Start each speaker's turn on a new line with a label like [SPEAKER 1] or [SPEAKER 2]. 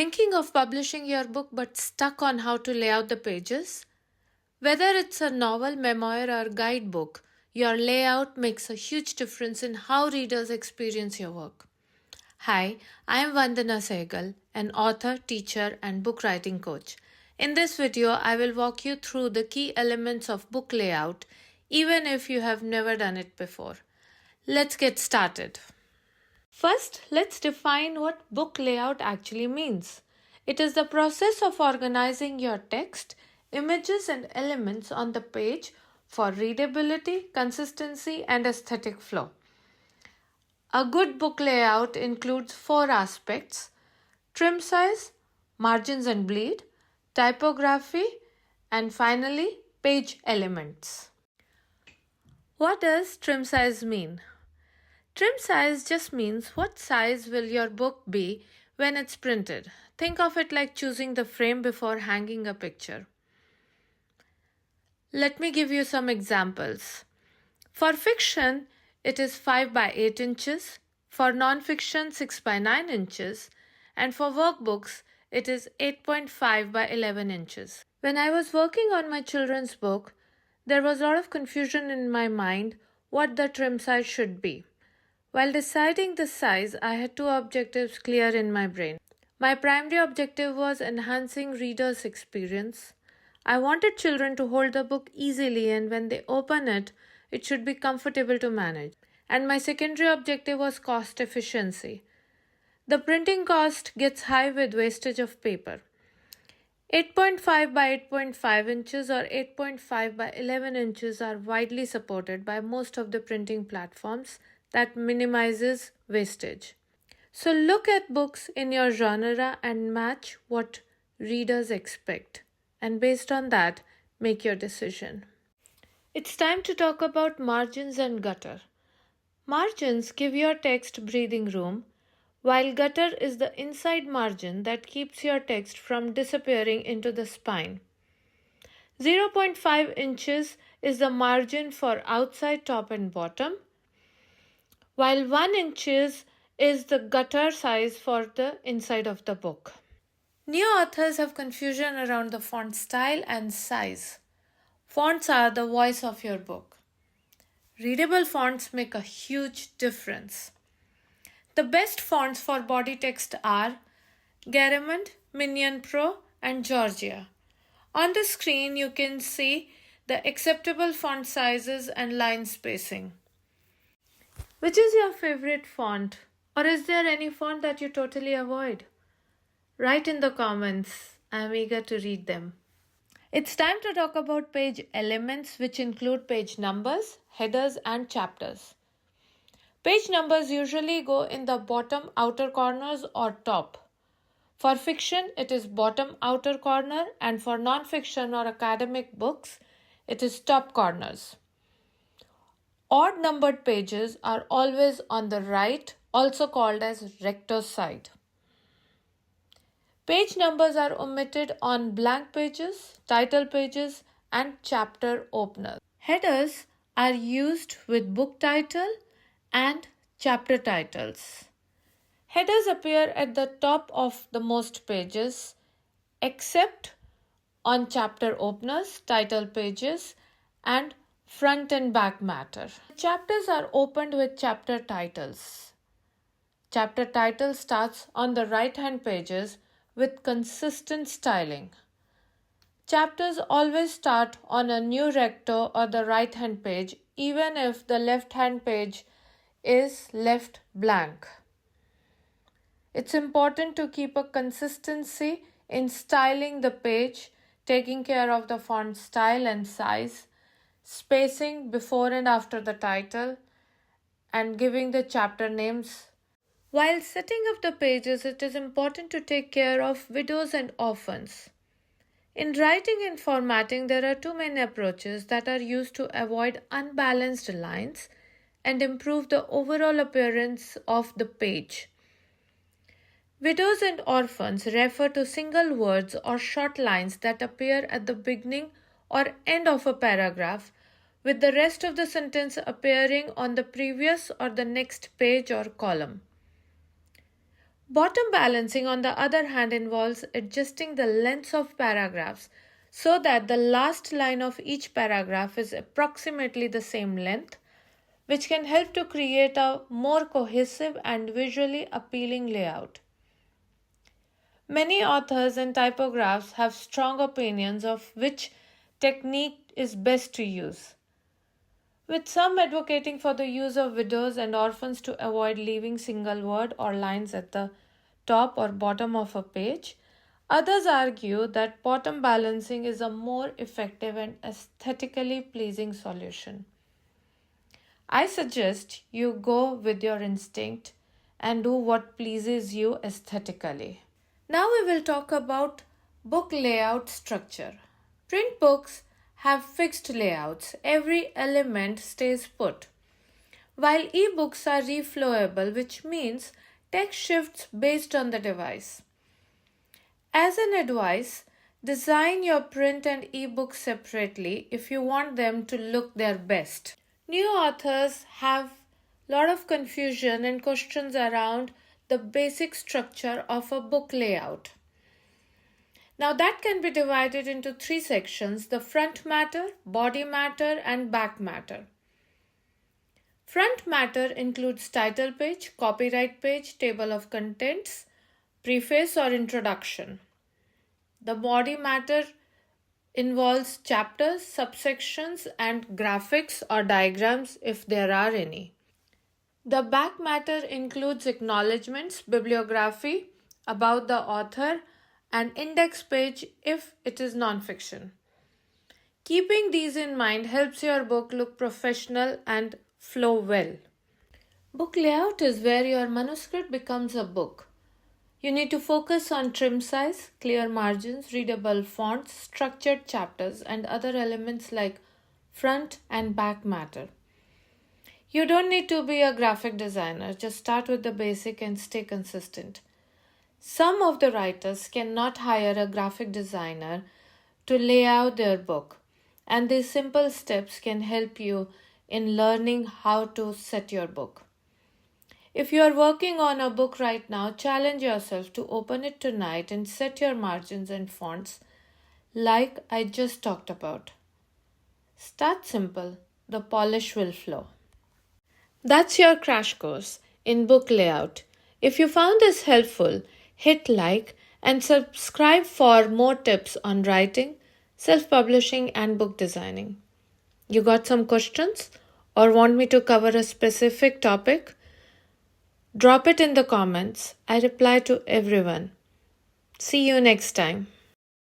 [SPEAKER 1] Thinking of publishing your book but stuck on how to lay out the pages? Whether it's a novel, memoir, or guidebook, your layout makes a huge difference in how readers experience your work. Hi, I am Vandana Sehgal, an author, teacher, and book writing coach. In this video, I will walk you through the key elements of book layout, even if you have never done it before. Let's get started. First, let's define what book layout actually means. It is the process of organizing your text, images, and elements on the page for readability, consistency, and aesthetic flow. A good book layout includes 4 aspects: trim size, margins and bleed, typography, and finally, page elements. What does trim size mean? Trim size just means what size will your book be when it's printed. Think of it like choosing the frame before hanging a picture. Let me give you some examples. For fiction, it is 5 by 8 inches, for non-fiction 6 by 9 inches, and for workbooks, it is 8.5 by 11 inches. When I was working on my children's book, there was a lot of confusion in my mind what the trim size should be. While deciding the size, I had 2 objectives clear in my brain. My primary objective was enhancing readers' experience. I wanted children to hold the book easily, and when they open it, it should be comfortable to manage. And my secondary objective was cost efficiency. The printing cost gets high with wastage of paper. 8.5 by 8.5 inches or 8.5 by 11 inches are widely supported by most of the printing platforms that minimizes wastage. So look at books in your genre and match what readers expect. And based on that, make your decision. It's time to talk about margins and gutter. Margins give your text breathing room, while gutter is the inside margin that keeps your text from disappearing into the spine. 0.5 inches is the margin for outside top and bottom, while 1 inches is the gutter size for the inside of the book. New authors have confusion around the font style and size. Fonts are the voice of your book. Readable fonts make a huge difference. The best fonts for body text are Garamond, Minion Pro, and Georgia. On the screen, you can see the acceptable font sizes and line spacing. Which is your favorite font? Or is there any font that you totally avoid? Write in the comments. I am eager to read them. It's time to talk about page elements, which include page numbers, headers, and chapters. Page numbers usually go in the bottom outer corners or top. For fiction, it is bottom outer corner, and for non-fiction or academic books, it is top corners. Odd numbered pages are always on the right, also called as rector's side. Page numbers are omitted on blank pages, title pages, and chapter openers. Headers are used with book title and chapter titles. Headers appear at the top of the most pages, except on chapter openers, title pages, and front and back matter. Chapters are opened with chapter titles. Chapter title starts on the right-hand pages with consistent styling. Chapters always start on a new recto or the right-hand page, even if the left-hand page is left blank. It's important to keep a consistency in styling the page, taking care of the font style and size, spacing before and after the title, and giving the chapter names. While setting up the pages, it is important to take care of widows and orphans. In writing and formatting, there are 2 main approaches that are used to avoid unbalanced lines and improve the overall appearance of the page. Widows and orphans refer to single words or short lines that appear at the beginning or end of a paragraph, with the rest of the sentence appearing on the previous or the next page or column. Bottom balancing, on the other hand, involves adjusting the lengths of paragraphs so that the last line of each paragraph is approximately the same length, which can help to create a more cohesive and visually appealing layout. Many authors and typographers have strong opinions of which technique is best to use, with some advocating for the use of widows and orphans to avoid leaving single word or lines at the top or bottom of a page. Others argue that bottom balancing is a more effective and aesthetically pleasing solution. I suggest you go with your instinct and do what pleases you aesthetically. Now we will talk about book layout structure. Print books have fixed layouts. Every element stays put. While ebooks are reflowable, which means text shifts based on the device. As an advice, design your print and ebook separately if you want them to look their best. New authors have a lot of confusion and questions around the basic structure of a book layout. Now that can be divided into three sections: the front matter, body matter, and back matter. Front matter includes title page, copyright page, table of contents, preface or introduction. The body matter involves chapters, subsections, and graphics or diagrams if there are any. The back matter includes acknowledgements, bibliography about the author, and index page if it is non-fiction. Keeping these in mind helps your book look professional and flow well. Book layout is where your manuscript becomes a book. You need to focus on trim size, clear margins, readable fonts, structured chapters, and other elements like front and back matter. You don't need to be a graphic designer, just start with the basic and stay consistent. Some of the writers cannot hire a graphic designer to lay out their book, and these simple steps can help you in learning how to set your book. If you are working on a book right now, challenge yourself to open it tonight and set your margins and fonts like I just talked about. Start simple, the polish will flow. That's your crash course in book layout. If you found this helpful, hit like and subscribe for more tips on writing, self-publishing, and book designing. You got some questions or want me to cover a specific topic? Drop it in the comments. I reply to everyone. See you next time.